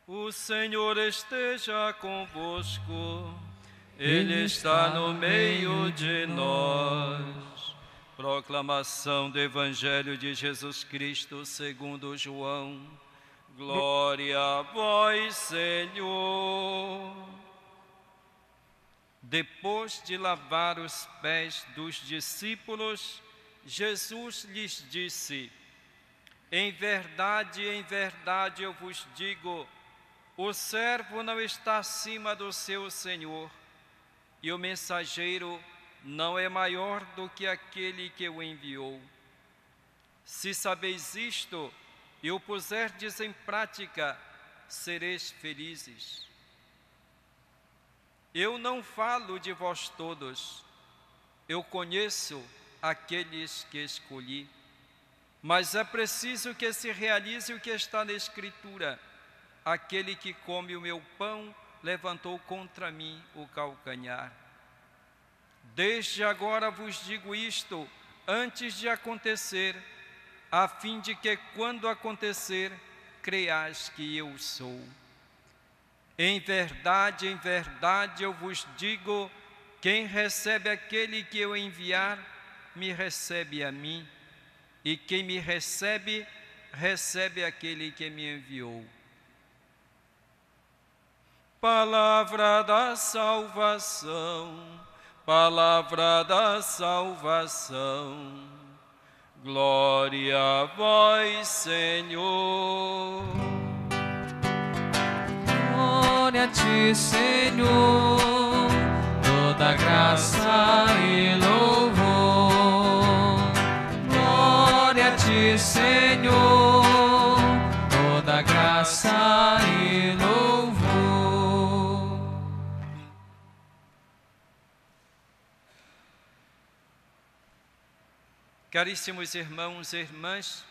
O Senhor esteja convosco, Ele está no meio de nós. Proclamação do Evangelho de Jesus Cristo segundo João. Glória a vós, Senhor. Depois de lavar os pés dos discípulos, Jesus lhes disse: em verdade, eu vos digo, o servo não está acima do seu senhor, e o mensageiro não é maior do que aquele que o enviou. Se sabeis isto e o puserdes em prática, sereis felizes. Eu não falo de vós todos, eu conheço aqueles que escolhi, mas é preciso que se realize o que está na Escritura: aquele que come o meu pão levantou contra mim o calcanhar. Desde agora vos digo isto, antes de acontecer, a fim de que, quando acontecer, creiais que eu sou. Em verdade, eu vos digo, quem recebe aquele que eu enviar, me recebe a mim, e quem me recebe, recebe aquele que me enviou. Palavra da salvação, palavra da salvação. Glória a vós, Senhor. Glória a ti, Senhor, toda graça e louvor. Glória a ti, Senhor, toda graça e louvor. Caríssimos irmãos e irmãs,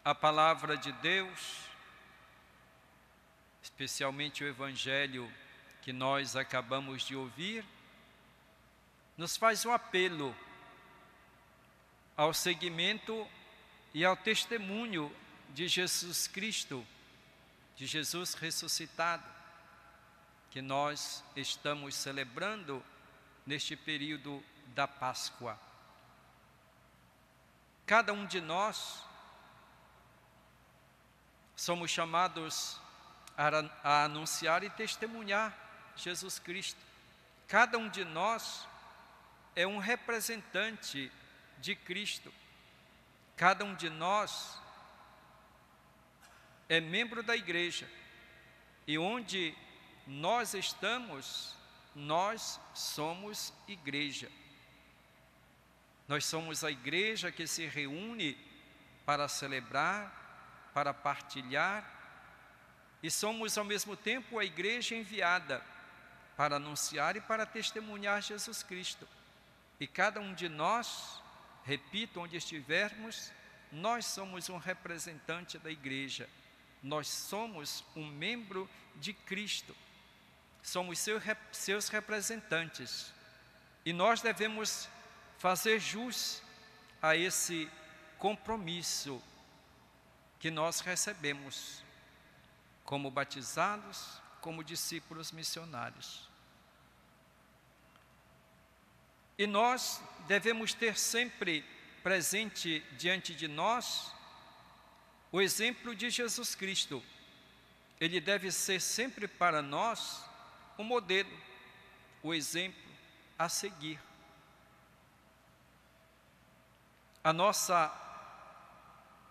a palavra de Deus, especialmente o Evangelho que nós acabamos de ouvir, nos faz um apelo ao seguimento e ao testemunho de Jesus Cristo, de Jesus ressuscitado, que nós estamos celebrando neste período da Páscoa. Cada um de nós somos chamados a anunciar e testemunhar Jesus Cristo. Cada um de nós é um representante de Cristo. Cada um de nós é membro da igreja. E onde nós estamos, nós somos igreja. Nós somos a igreja que se reúne para celebrar, para partilhar, e somos ao mesmo tempo a igreja enviada para anunciar e para testemunhar Jesus Cristo. E cada um de nós, repito, onde estivermos, nós somos um representante da igreja. Nós somos um membro de Cristo. Somos seus representantes. E nós devemos fazer jus a esse compromisso que nós recebemos como batizados, como discípulos missionários. E nós devemos ter sempre presente diante de nós o exemplo de Jesus Cristo. Ele deve ser sempre para nós o modelo, o exemplo a seguir. A nossa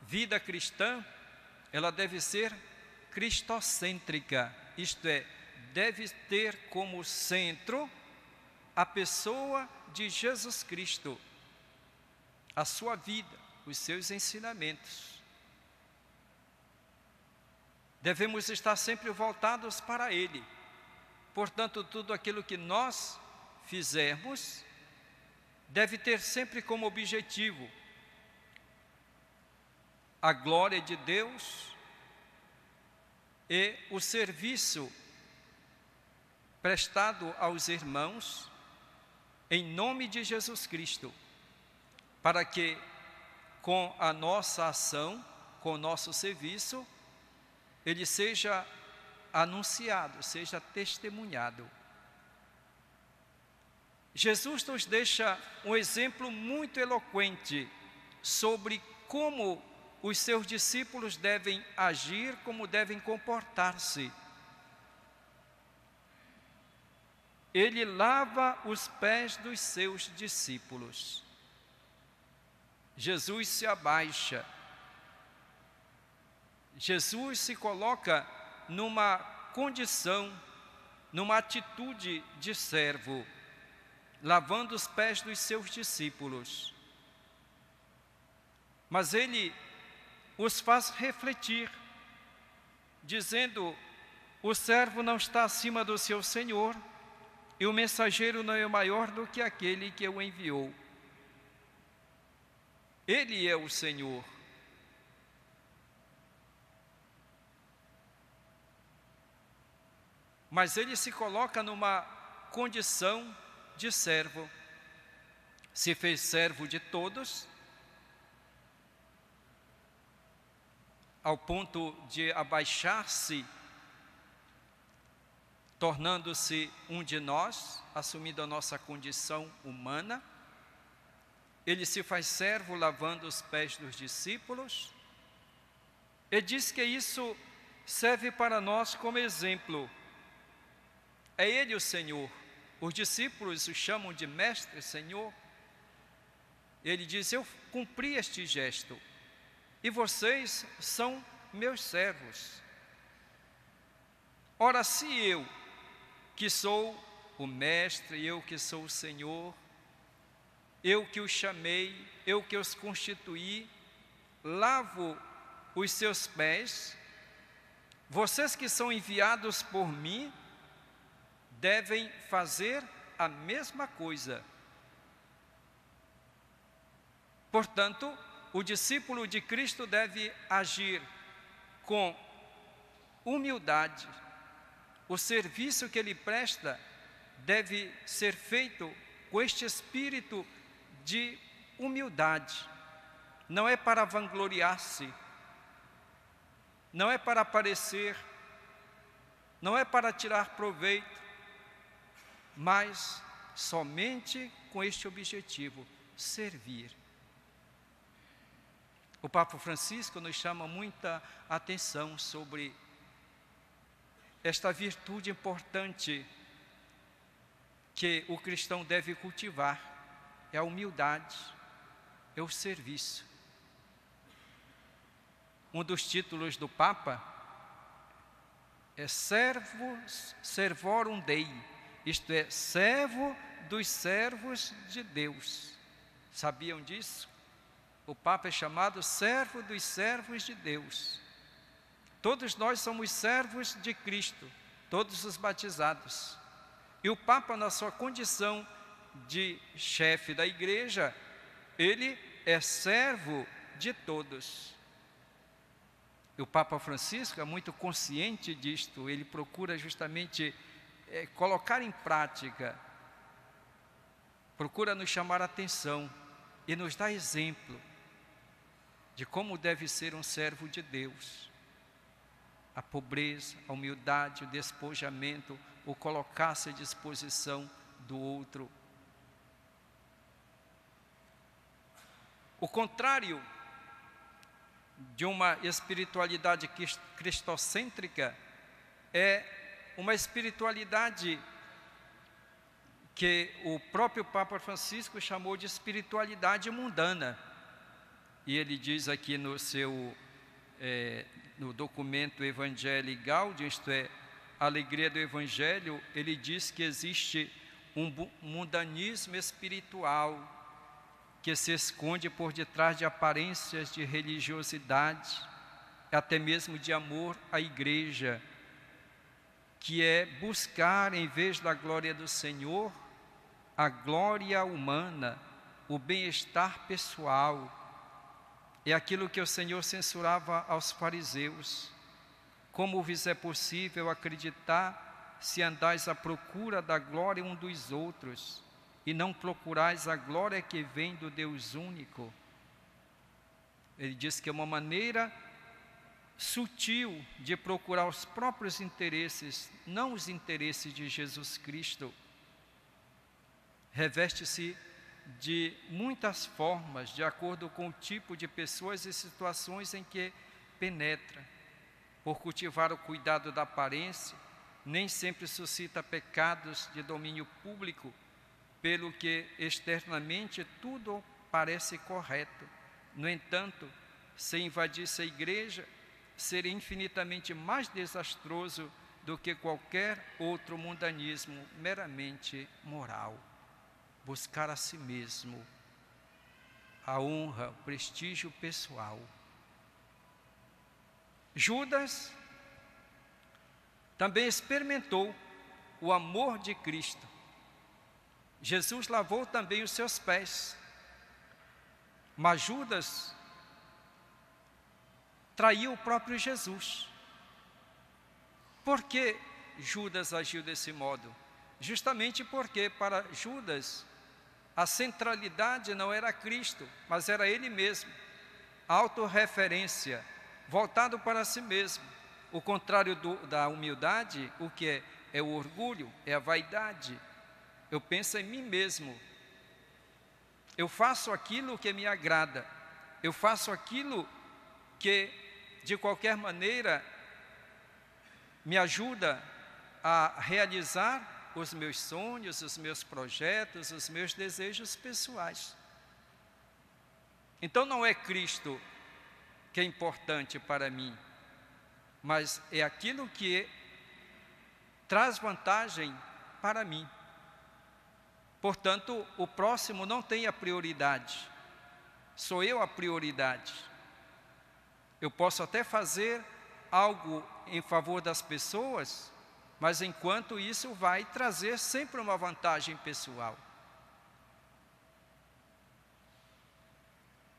vida cristã, ela deve ser cristocêntrica, isto é, deve ter como centro a pessoa de Jesus Cristo, a sua vida, os seus ensinamentos. Devemos estar sempre voltados para Ele. Portanto, tudo aquilo que nós fizermos deve ter sempre como objetivo a glória de Deus e o serviço prestado aos irmãos em nome de Jesus Cristo, para que com a nossa ação, com o nosso serviço, ele seja anunciado, seja testemunhado. Jesus nos deixa um exemplo muito eloquente sobre como os seus discípulos devem agir, como devem comportar-se. Ele lava os pés dos seus discípulos. Jesus se abaixa. Jesus se coloca numa condição, numa atitude de servo, lavando os pés dos seus discípulos. Mas ele os faz refletir, dizendo: o servo não está acima do seu senhor, e o mensageiro não é maior do que aquele que o enviou. Ele é o Senhor. Mas ele se coloca numa condição de servo. Se fez servo de todos, ao ponto de abaixar-se, tornando-se um de nós, assumindo a nossa condição humana. Ele se faz servo lavando os pés dos discípulos. E diz que isso serve para nós como exemplo. É Ele o Senhor. Os discípulos o chamam de Mestre, Senhor. Ele diz: eu cumpri este gesto, e vocês são meus servos. Ora, se eu, que sou o Mestre, eu que sou o Senhor, eu que os chamei, eu que os constituí, lavo os seus pés, vocês que são enviados por mim, devem fazer a mesma coisa. Portanto, o discípulo de Cristo deve agir com humildade. O serviço que ele presta deve ser feito com este espírito de humildade. Não é para vangloriar-se, não é para aparecer, não é para tirar proveito, mas somente com este objetivo: servir. O Papa Francisco nos chama muita atenção sobre esta virtude importante que o cristão deve cultivar: é a humildade, é o serviço. Um dos títulos do Papa é Servorum Dei, isto é, servo dos servos de Deus. Sabiam disso? O Papa é chamado servo dos servos de Deus. Todos nós somos servos de Cristo, todos os batizados. E o Papa, na sua condição de chefe da igreja, ele é servo de todos. E o Papa Francisco é muito consciente disto, ele procura justamente colocar em prática, procura nos chamar a atenção e nos dar exemplo de como deve ser um servo de Deus. A pobreza, a humildade, o despojamento, o colocar-se à disposição do outro. O contrário de uma espiritualidade cristocêntrica é uma espiritualidade que o próprio Papa Francisco chamou de espiritualidade mundana. E ele diz aqui no seu no documento Evangelii Gaudium, isto é, a alegria do Evangelho, ele diz que existe um mundanismo espiritual que se esconde por detrás de aparências de religiosidade, até mesmo de amor à igreja, que é buscar, em vez da glória do Senhor, a glória humana, o bem-estar pessoal. É aquilo que o Senhor censurava aos fariseus: como vos é possível acreditar se andais à procura da glória um dos outros e não procurais a glória que vem do Deus único? Ele diz que é uma maneira sutil de procurar os próprios interesses, não os interesses de Jesus Cristo. Reveste-se de muitas formas, de acordo com o tipo de pessoas e situações em que penetra. Por cultivar o cuidado da aparência, nem sempre suscita pecados de domínio público, pelo que externamente tudo parece correto. No entanto, se invadisse a igreja, seria infinitamente mais desastroso do que qualquer outro mundanismo meramente moral. Buscar a si mesmo, a honra, o prestígio pessoal. Judas também experimentou o amor de Cristo. Jesus lavou também os seus pés, mas Judas traiu o próprio Jesus. Por que Judas agiu desse modo? Justamente porque para Judas a centralidade não era Cristo, mas era ele mesmo. A autorreferência, voltado para si mesmo. O contrário da humildade, o que é? É o orgulho, é a vaidade. Eu penso em mim mesmo. Eu faço aquilo que me agrada. Eu faço aquilo que, de qualquer maneira, me ajuda a realizar os meus sonhos, os meus projetos, os meus desejos pessoais. Então não é Cristo que é importante para mim, mas é aquilo que traz vantagem para mim. Portanto, o próximo não tem a prioridade, sou eu a prioridade. Eu posso até fazer algo em favor das pessoas, mas enquanto isso vai trazer sempre uma vantagem pessoal.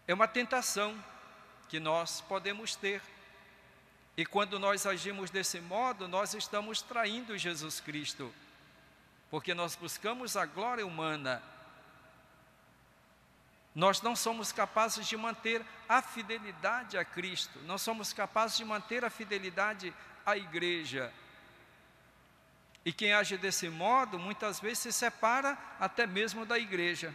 É uma tentação que nós podemos ter. E quando nós agimos desse modo, nós estamos traindo Jesus Cristo, porque nós buscamos a glória humana. Nós não somos capazes de manter a fidelidade a Cristo, não somos capazes de manter a fidelidade à igreja. E quem age desse modo, muitas vezes se separa até mesmo da igreja.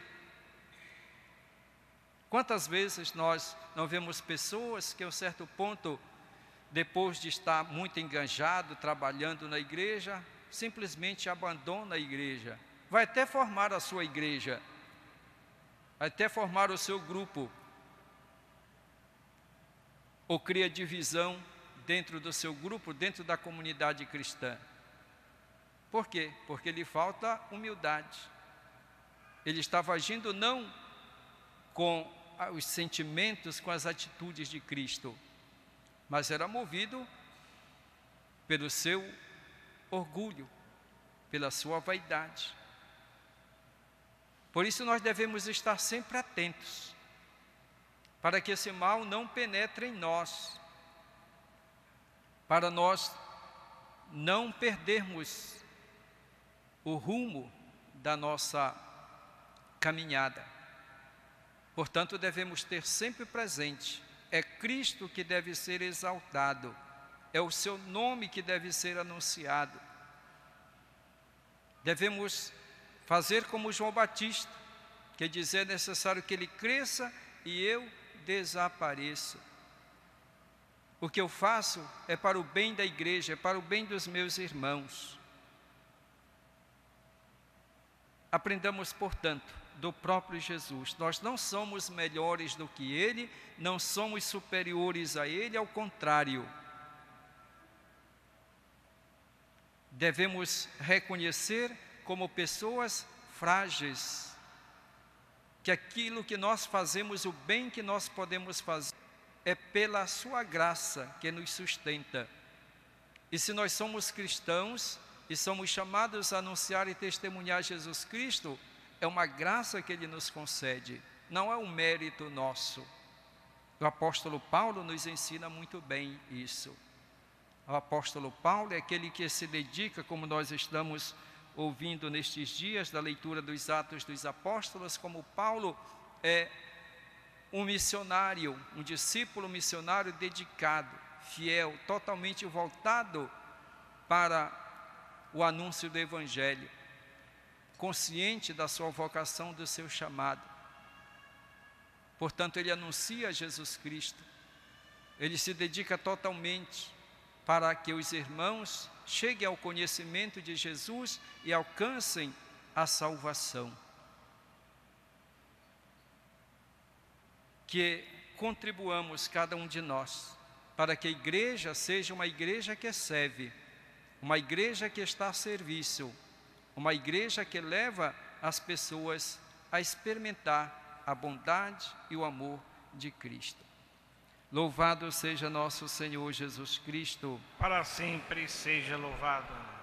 Quantas vezes nós não vemos pessoas que a um certo ponto, depois de estar muito enganjado, trabalhando na igreja, simplesmente abandona a igreja. Vai até formar a sua igreja, vai até formar o seu grupo, ou cria divisão dentro do seu grupo, dentro da comunidade cristã. Por quê? Porque lhe falta humildade. Ele estava agindo não com os sentimentos, com as atitudes de Cristo, mas era movido pelo seu orgulho, pela sua vaidade. Por isso nós devemos estar sempre atentos, para que esse mal não penetre em nós, para nós não perdermos o rumo da nossa caminhada. Portanto, devemos ter sempre presente, é Cristo que deve ser exaltado, é o seu nome que deve ser anunciado. Devemos fazer como João Batista, que dizer é necessário que ele cresça e eu desapareça. O que eu faço é para o bem da igreja, é para o bem dos meus irmãos. Aprendamos, portanto, do próprio Jesus. Nós não somos melhores do que Ele, não somos superiores a Ele, ao contrário. Devemos reconhecer como pessoas frágeis, que aquilo que nós fazemos, o bem que nós podemos fazer, é pela sua graça que nos sustenta. E se nós somos cristãos e somos chamados a anunciar e testemunhar Jesus Cristo, é uma graça que Ele nos concede, não é um mérito nosso. O apóstolo Paulo nos ensina muito bem isso. O apóstolo Paulo é aquele que se dedica, como nós estamos ouvindo nestes dias, da leitura dos Atos dos Apóstolos, como Paulo é um missionário, um discípulo missionário dedicado, fiel, totalmente voltado para o anúncio do Evangelho, consciente da sua vocação, do seu chamado. Portanto, ele anuncia Jesus Cristo, ele se dedica totalmente para que os irmãos cheguem ao conhecimento de Jesus e alcancem a salvação. Que contribuamos, cada um de nós, para que a igreja seja uma igreja que serve, uma igreja que está a serviço, uma igreja que leva as pessoas a experimentar a bondade e o amor de Cristo. Louvado seja nosso Senhor Jesus Cristo. Para sempre seja louvado.